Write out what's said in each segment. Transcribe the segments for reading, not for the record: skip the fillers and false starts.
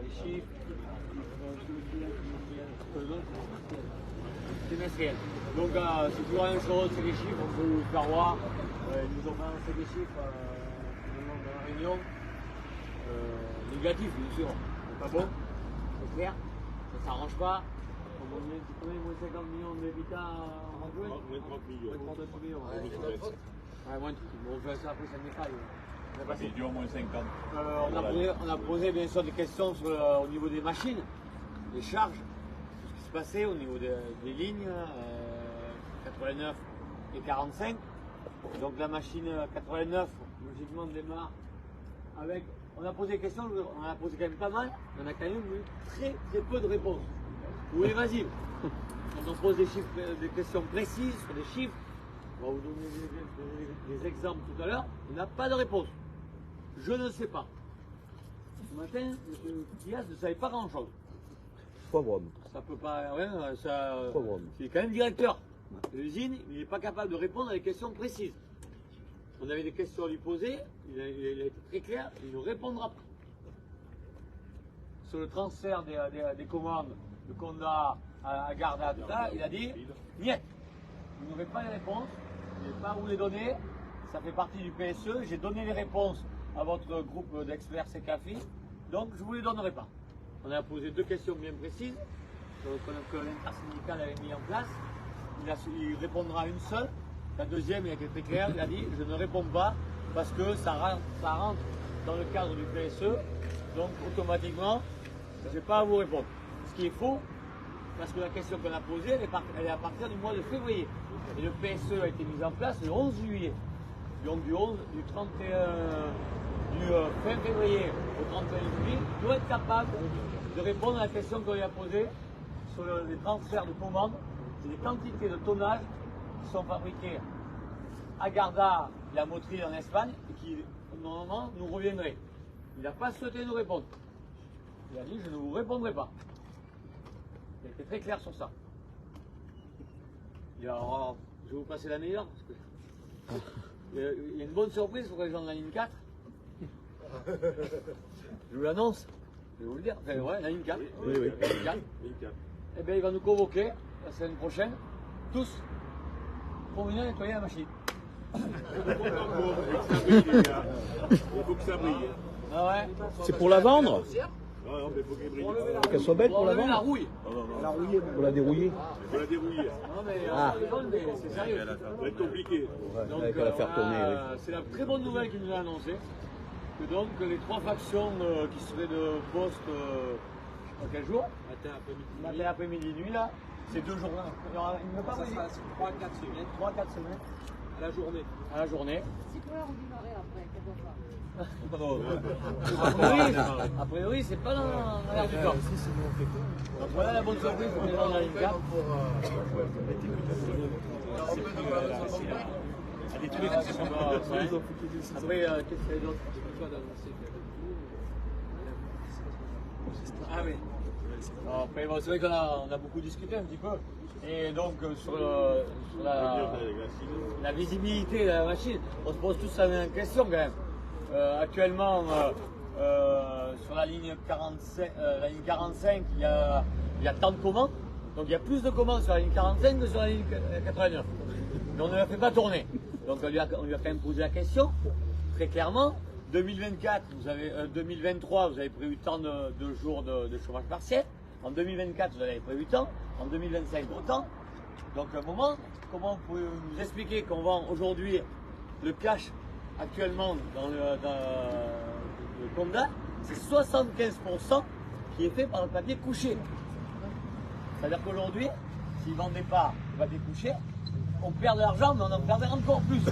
les chiffres. Trimestriel. Donc c'est toujours la même chose, c'est les chiffres, on peut vous faire voir. Ils nous ont balancé des chiffres au moment de la réunion. Négatifs, bien sûr. C'est pas bon, c'est clair, ça ne s'arrange pas. On est moins 50 millions d'habitants en juin. Moins 30 millions. Moins 30 millions. Ouais, moins de trucs. Bon, après, ça n'est pas. C'est dur, moins 50. On a posé bien sûr des questions sur, au niveau des machines, des charges, tout ce qui se passait au niveau des lignes 89 et 45. Donc la machine 89, logiquement, démarre avec. On a posé des questions, on a posé quand même pas mal, on a quand même eu très peu de réponses. Ou évasives. Quand on pose des questions précises sur des chiffres, on va vous donner des exemples tout à l'heure, on n'a pas de réponse. Je ne sais pas. Ce matin, M. Diaz ne savait pas grand-chose. Poivron. Ça peut pas. Ouais, ça. Poivron. Il est quand même directeur de l'usine, il n'est pas capable de répondre à des questions précises. On avait des questions à lui poser, il a été très clair, il ne répondra pas. Sur le transfert des commandes de Conda à Garda, tout ça, il a dit niet. Vous n'aurez pas les réponses, je n'ai pas à vous les donner, ça fait partie du PSE, j'ai donné les réponses à votre groupe d'experts CKFI, donc je ne vous les donnerai pas. On a posé deux questions bien précises que l'intersyndical avait mis en place. Il répondra à une seule. La deuxième, il a été très clair, il a dit je ne réponds pas parce que ça rentre dans le cadre du PSE, donc automatiquement, je n'ai pas à vous répondre. Ce qui est faux, parce que la question qu'on a posée, elle est à partir du mois de février. Et le PSE a été mis en place le 11 juillet. Donc du fin février au 31 juillet, il doit être capable de répondre à la question qu'on lui a posée sur les transferts de commandes et les quantités de tonnage qui sont fabriqués à Garda, la motrice en Espagne, et qui normalement nous reviendraient. Il n'a pas souhaité nous répondre. Il a dit je ne vous répondrai pas. Il a été très clair sur ça. Et alors, je vais vous passer la meilleure parce que il y a une bonne surprise pour les gens de la ligne 4. Je vous l'annonce, je vais vous le dire. Enfin, ouais, la ligne 4. Oui. La ligne 4. Eh bien, il va nous convoquer la semaine prochaine, tous, pour venir nettoyer la machine. Il faut que ça brille. Ah ouais. C'est pour la vendre? Non, mais il faut qu'elle brille. Qu'elle soit belle pour la la vendre? rouille. La rouiller. Pour la dérouiller? Il faut la dérouiller. Non, mais c'est sérieux. Ça va être compliqué. Donc, Avec la faire tourner. Oui. c'est la très bonne nouvelle qu'il nous a annoncée. Que donc les trois factions qui seraient de poste, je sais pas quel jour, matin, après-midi, nuit là, c'est 2 jours. Il ne veut pas Ça sera 3-4 semaines. 3-4 semaines À la journée. à la journée. C'est quoi l'heure du marais après? A priori, c'est pas dans l'air du temps. Donc voilà la bonne surprise pour les gens de la ligne 4. Il y a des trucs qui sont pas. Après, qu'est-ce qu'il y a d'autre? Ah oui. Après, bon, c'est vrai qu'on a beaucoup discuté un petit peu. Et donc, sur la visibilité de la machine, on se pose tous la même question quand même. Actuellement, sur la ligne 45, il y a tant de commandes. Donc il y a plus de commandes sur la ligne 45 que sur la ligne 89. Mais on ne la fait pas tourner. Donc on lui a quand même posé la question, très clairement. 2024, 2023, vous avez prévu tant de jours de chômage partiel. En 2024, vous avez prévu tant. En 2025, autant. Donc à un moment, comment vous pouvez nous expliquer qu'on vend aujourd'hui le cash actuellement dans le Conda, c'est 75% qui est fait par le papier couché. C'est-à-dire qu'aujourd'hui, s'ils ne vendaient pas le papier couché, on perd de l'argent, mais on en perdrait encore plus.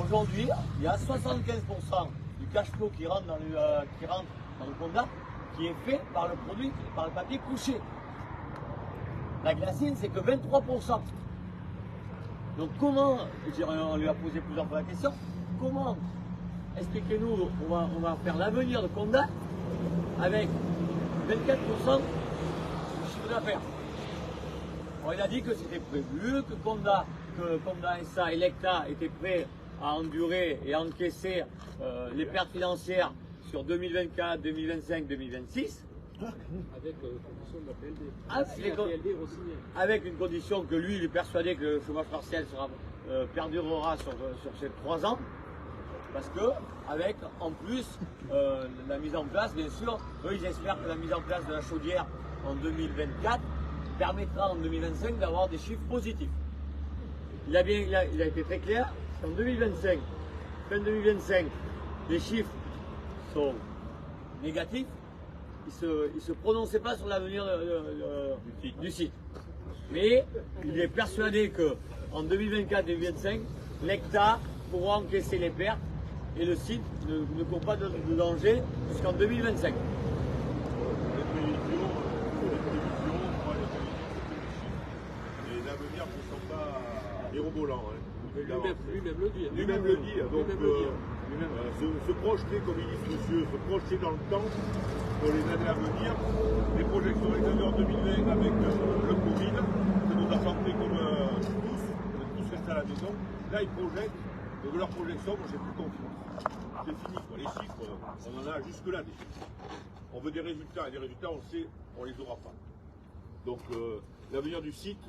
Aujourd'hui, il y a 75% du cash flow qui rentre dans le Conda qui est fait par le produit, par le papier couché. La glacine, c'est que 23%. Donc comment, on lui a posé plusieurs fois la question, comment, expliquez-nous, on va faire l'avenir de Conda avec 24% du chiffre d'affaires. Bon, il a dit que c'était prévu, que Conda SA et Lecta étaient prêts à endurer et à encaisser les pertes financières sur 2024, 2025, 2026. Avec condition de la PLD. Ah, Si les la con- PLD re-signée. Avec une condition que lui, il est persuadé que le chômage partiel perdurera sur ces 3 ans. Parce que, avec en plus la mise en place, bien sûr, eux ils espèrent que la mise en place de la chaudière en 2024 permettra en 2025 d'avoir des chiffres positifs. Il a été très clair, en 2025, fin 2025, les chiffres sont négatifs. Il ne se prononçait pas sur l'avenir du site. Mais il est persuadé qu'en 2024-2025, l'hectare pourra encaisser les pertes et le site ne court pas de danger jusqu'en 2025. Les prévisions, moi, les prévisions, et l'avenir ne sont pas mirobolants. Hein. Lui-même le dit. Lui-même le dit. Donc, se projeter, comme il dit ce monsieur, se projeter dans le temps pour les années à venir. Les projections extérieures 2020 avec le Covid, ça nous a frappé comme tous, on est tous restés à la maison. Là, ils projettent, donc leur projection, moi j'ai plus confiance. C'est fini, quoi. Les chiffres, on en a jusque-là des chiffres. On veut des résultats, et des résultats, on sait, on les aura pas. Donc, l'avenir du site,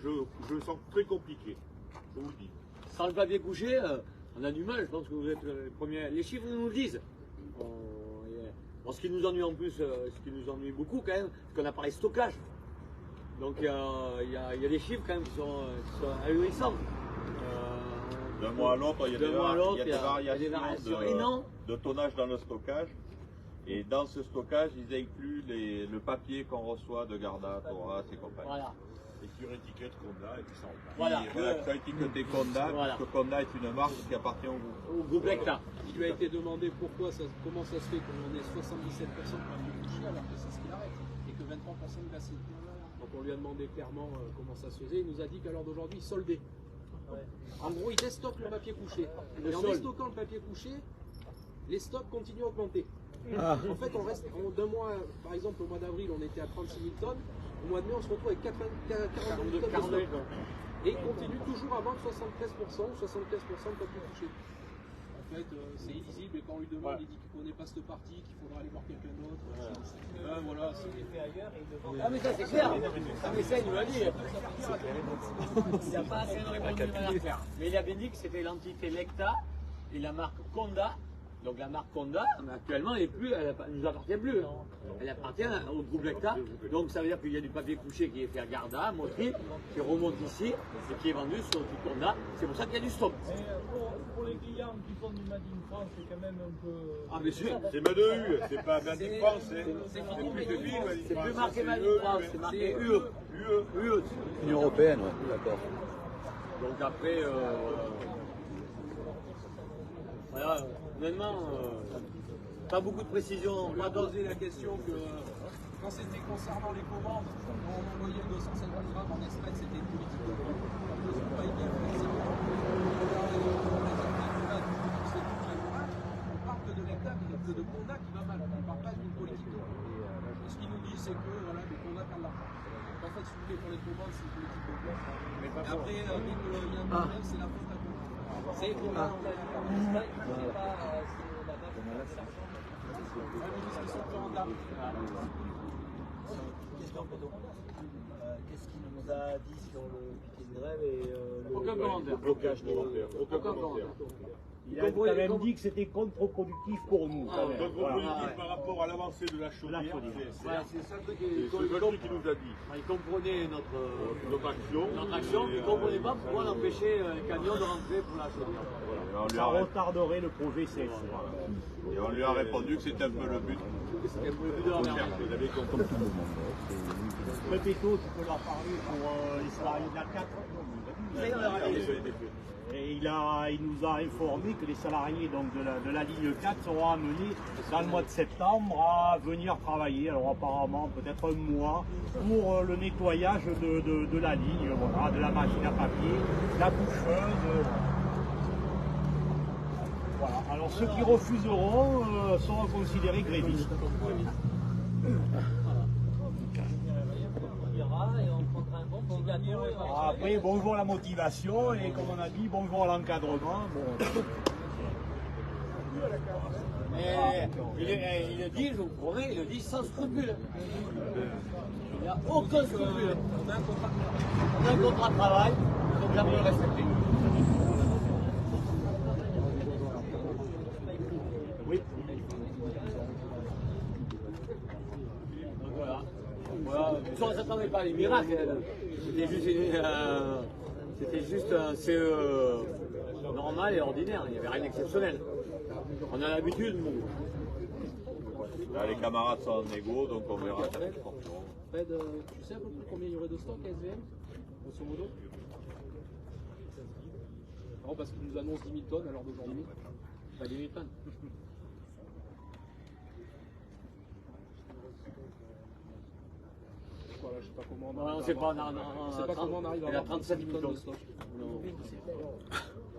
je le sens très compliqué, je vous le dis. Sans le papier couché, on a du mal, je pense que vous êtes les premiers. Les chiffres nous le disent. Bon, ce qui nous ennuie en plus, ce qui nous ennuie beaucoup quand même, c'est qu'on n'a pas les stockages. Donc il y a des chiffres quand même qui sont ahurissants. D'un mois à l'autre, il y a des variations variations énormes. de tonnage dans le stockage. Et dans ce stockage, ils incluent le papier qu'on reçoit de Garda, Toras et compagnie. Voilà. Et sur étiquette Conda, et puis ça repart. Voilà. Voilà, ça a étiqueté Conda, Voilà. puisque Conda est une marque qui appartient au groupe. Au groupe Lecta. Il lui a été demandé comment ça se fait qu'on ait 77% de papier couché alors que c'est ce qu'il arrête et que 23% de glacé. Donc on lui a demandé clairement comment ça se faisait. Il nous a dit qu'à l'heure d'aujourd'hui, il soldait. En gros, il déstocke le papier couché. Et en déstockant le papier couché, les stocks continuent à augmenter. En fait, on reste d'un mois, par exemple au mois d'avril, on était à 36 000 tonnes. Au mois de mai, on se retrouve avec 42 000 tonnes de stock. Et il continue toujours à vendre 73% ou 75% de papier couché. En fait, c'est illisible et quand on lui demande, il dit qu'il ne connaît pas cette partie, qu'il faudra aller voir quelqu'un d'autre. Voilà, c'est fait ailleurs et il le vend. Ah mais ça c'est clair. Ah mais ça il nous l'a dit. Il n'a pas assez de répondu de manière claire. Mais il a bien dit que c'était l'entité Lecta et la marque Conda. Donc la marque Conda, actuellement, elle ne nous appartient plus. Elle appartient au groupe Lecta. Donc ça veut dire qu'il y a du papier couché qui est fait à Garda, à Motril, qui remonte ici et qui est vendu sur le site Conda. C'est pour ça qu'il y a du stock. Pour les clients qui font du Made in France, c'est quand même un peu. Ah mais sûr. C'est Made EU, c'est pas Made in France, c'est plus de ville. C'est plus marqué Made in France, c'est marqué UE. UE. Union européenne, ouais, d'accord. Donc après, voilà, honnêtement, pas beaucoup de précision. On lui a posé la question que quand c'était concernant les commandes, quand on envoyait 250 grammes en Espagne, c'était une politique de vente. Ils n'ont pas bien forcément. On parle que de l'État, que de Conda qui va mal. On ne parle pas d'une politique de vente. Et ce qu'il nous dit, c'est que voilà, le Conda perd de l'argent. En fait, si vous voulez, pour les commandes, c'est une politique de vente. Et après, dès qu'il y a un problème, c'est la faute à Conda. C'est Conda. Qu'est-ce qu'il nous a dit sur le piquet de grève et Aucun commentaire. blocage des. Aucun commentaire. Il a quand même dit que c'était contre-productif pour nous. quand même. Donc, Voilà. politique par rapport à l'avancée de la chaudière, Voilà, c'est ça le truc. c'est le truc qu'il nous a dit. Il comprenait Notre action. notre action, mais il ne comprenait pas pourquoi on empêchait les camions de rentrer pour la chaudière. Et on lui Ça a, retarderait le projet CS. et on lui a répondu que c'était un peu le but. C'était un peu le but de la merde. Il avait compris. Pépéto, tu peux leur parler pour les salariés de la 4. Et il nous a informé que les salariés donc, de la ligne 4 seront amenés dans le mois de septembre à venir travailler. Alors apparemment peut-être un mois pour le nettoyage de la ligne, voilà, de la machine à papier, la boucheuse. Voilà. Alors ceux qui refuseront seront considérés grévistes. Et on prendra un bon petit gâteau. Après, bonjour la motivation et comme on a dit, bonjour l'encadrement. Bon. Il le dit, je vous promets, il le dit sans scrupule. Il n'y a aucun scrupule. On a un contrat de travail, donc là, vous le respectez. Oui. Donc voilà. On ne s'attendait pas à des miracles. C'était juste un CE normal et ordinaire. Il n'y avait rien d'exceptionnel. On a l'habitude, nous. Là, les camarades sont en égo, donc on verra. Fred, tu sais à peu près combien il y aurait de stock à SVM, grosso modo? Non, parce qu'il nous annonce 10 000 tonnes à l'heure d'aujourd'hui. Pas 10 000 tonnes. Voilà, je sais pas comment On ne sait pas, sait pas comment on arrive à il y a avoir 37 000 tonnes tonnes de stock.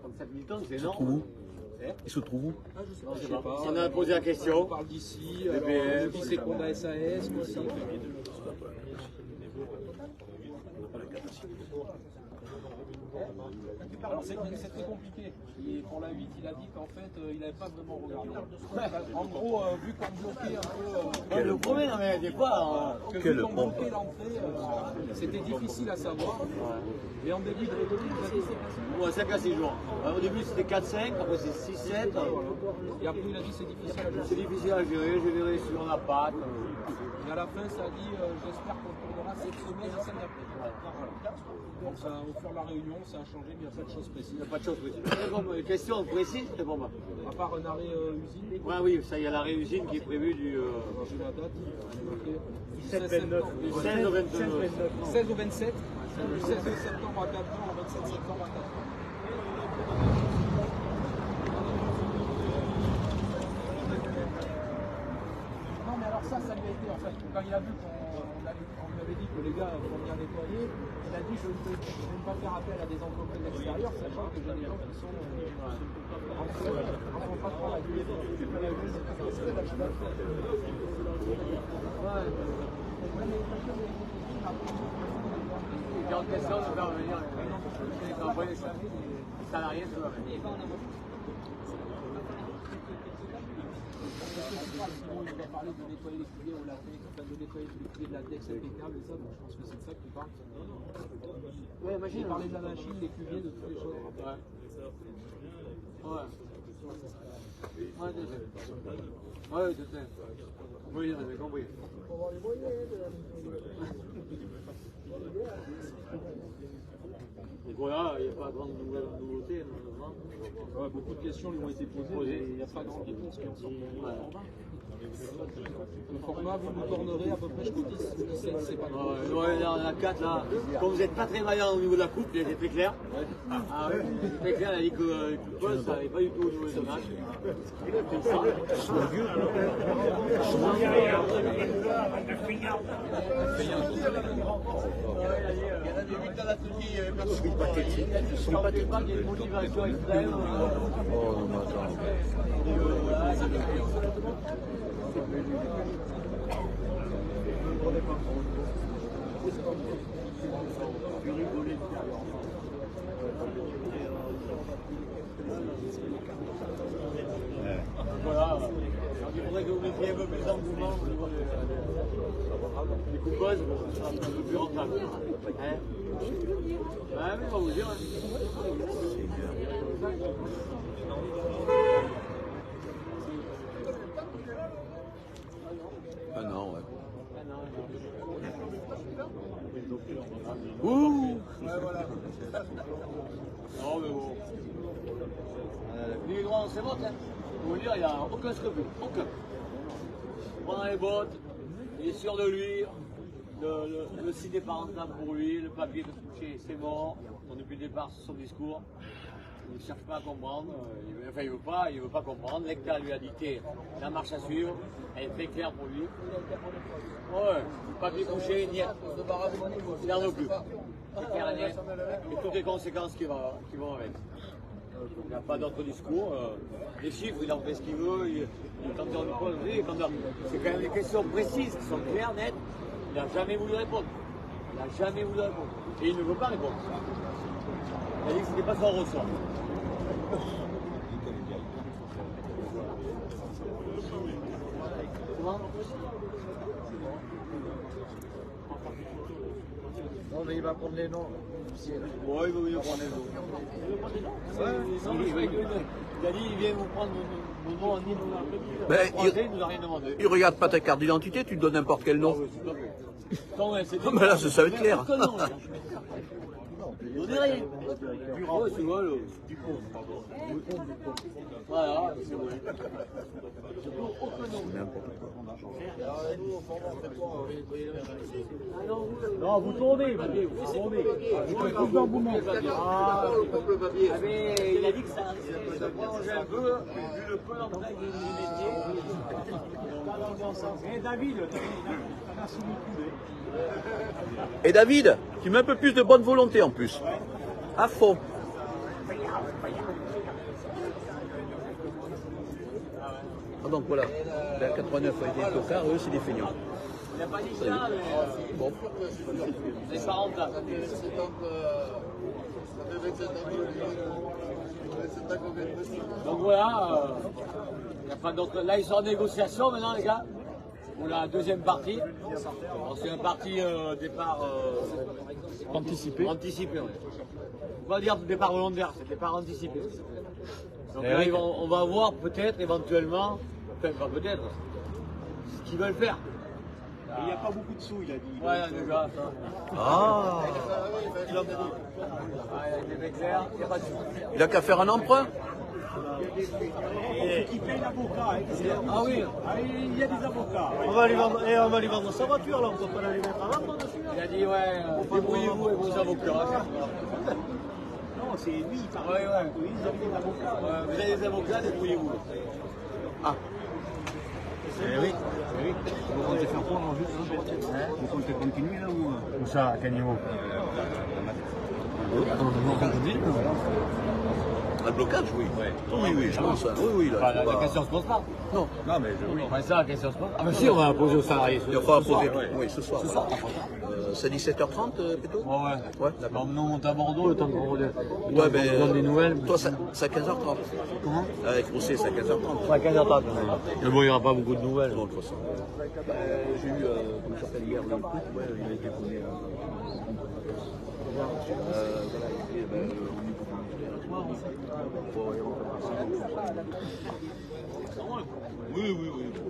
37 000 tonnes, c'est énorme. Il se trouve où? Ah, je sais Non, pas, je je sais sais pas. pas. On a posé la question. On parle d'ici, BPF, on dit c'est qu'on a SAS, mais aussi. Alors c'est très compliqué. Et pour la 8, il a dit qu'en fait, il n'avait pas vraiment regardé. En gros, vu qu'on bloquait un peu. Le premier, non mais des fois. Vu qu'on bloquait l'entrée, c'était difficile à savoir. Et en début de réunion, il a dit c'est facile. 5 à 6 jours. Au début c'était 4-5, après c'est 6-7. Et après, il a dit c'est difficile à gérer. C'est difficile à gérer, je verrai si on a pas. Et à la fin, ça a dit j'espère qu'on tournera cette semaine et celle d'après. Voilà. Donc ça, au fur et à la réunion, ça a changé, mais il n'y a pas de chose précise. Il n'y a pas de chose précise. Question précise, c'est bon. À part un arrêt usine. Ouais, oui, ça, il y a la réusine qui est prévue du J'ai la date, j'ai marqué 16 au 29. 16 au 27, du 16 septembre à 4 ans, au 27 septembre à 4 ans. Non mais alors ça lui a été en fait, quand il a vu qu'on lui avait dit que les gars vont bien nettoyer, il a dit je ne vais pas faire appel à des entreprises extérieures, sachant que j'ai des gens qui sont en contrat de travail. Il y a une question de faire venir les salariés sur la Il va parler de nettoyer les cuviers au latex, enfin de nettoyer les cuviers de latex impeccable et ça, donc je pense que c'est de ça qu'il parle. Ouais, machine. Il parlait de la machine, des cuviers, de toutes les choses. Ouais. Ouais, je sais. Oui, on avait compris. Donc voilà, il n'y a pas de grande nouveauté. Ouais, beaucoup de questions lui ont été posées, et il n'y a pas de grande réponse qui en sont. Le format, vous nous tournerez à peu près jusqu'au 17, c'est pas grave. Ouais, là, on a 4 là. Comme vous n'êtes pas très vaillant au niveau de la coupe, il était très clair. Ah oui, très clair, il a dit que le poste, ça n'allait pas du tout au niveau de match. Voilà, il faudrait que vous mettiez un peu plus d'engouement au niveau des coupeuses, ça sera un peu plus rentable. Hein? Ouais, mais on va vous dire. Ah non, ouais. Ouh! Ouais, voilà. Non, mais bon. Les droits, c'est bon, hein. Pour vous dire, il n'y a aucun scrupule. Aucun. Prendre les bottes, il est sûr de lui. Le site n'est pas rentable pour lui, le papier de coucher, c'est mort. Donc, depuis le départ, sur son discours, il ne cherche pas à comprendre. Il veut pas comprendre. L'hectare lui a dicté la marche à suivre. Elle est très claire pour lui. Ouais, le papier couché, niet. Il n'en veut plus. C'est clair et net. Et toutes les conséquences qui vont avec. Il n'y a pas d'autre discours. Les chiffres, il en fait ce qu'il veut. Quand on lui pose, c'est quand même des questions précises qui sont claires, nettes. Il n'a jamais voulu répondre. Il n'a jamais voulu répondre. Et il ne veut pas répondre. Il a dit que ce n'était pas son ressort. Non, mais il va prendre les noms. Ouais, il va venir prendre les autres. Il a dit il vient vous prendre nos noms en ligne. Ben, Il nous a rien demandé. il regarde pas ta carte d'identité, tu te donnes n'importe quel nom. Non, mais c'est Ah, ben là, ça va être clair. Donnez rien. Ouais, c'est vrai, voilà, c'est vrai. Non, vous tournez, vous tournez. Ah, mais il a dit que ça prolongeait un peu, vu le peu d'entrain qu'il nous mettait. Et David, t'as la similitude. Et David, tu mets un peu plus de bonne volonté en plus. À fond. Ah donc voilà, la 89 a été tocard, eux c'est des feignants. Il n'a pas dit ça, mais Bon. les parents là. Donc voilà, y a pas d'autre. Là ils sont en négociation maintenant les gars. Pour la deuxième partie. Bon, c'est un parti départ anticipé. Anticipé, ouais. On va dire départ volontaire, c'est départ anticipé. Donc là, on va voir peut-être éventuellement, enfin pas peut-être, ce qu'ils veulent faire. Il n'y a pas beaucoup de sous, il a dit. Ouais, déjà. Ah, Il a des mecs clairs, il n'y a pas de sous. il a qu'à faire un emprunt. Et qui paye l'avocat. Ah oui, Il y a des avocats. on va lui vendre sa voiture là, on peut pas la lui mettre à vendre dessus. Il a dit ouais, débrouillez-vous avec vos avocats. Non, c'est lui, il parle. Ouais, ouais. Oui, ils ont des avocats. Ouais, vous avez des avocats, débrouillez-vous. Ah, Oui. Vous comptez faire quoi en juste Vous comptez continuer là ou Où ça, à quel niveau? un blocage, oui. Oui, oui, je pense. Oui, oui, là. La question se pose pas. Non, Non, mais enfin, ça, la question se pose. Ah, mais si, on va la poser aux salariés. il va poser. Ouais. Oui, ce soir. C'est 17h30 plutôt. Ouais. Ouais, d'accord. Comme nous, on monte à Bordeaux, le temps qu'on Ouais, donne ben. des nouvelles. Toi, c'est à 15h30. Comment? Avec Rousset, c'est à 15h30. Ouais, 15h30. Mais bon, il n'y aura pas beaucoup de nouvelles. Non, de toute façon. J'ai eu, comment ça s'appelle hier, le truc, ouais, il a été donné. Voilà, il était, Oui, oui, oui.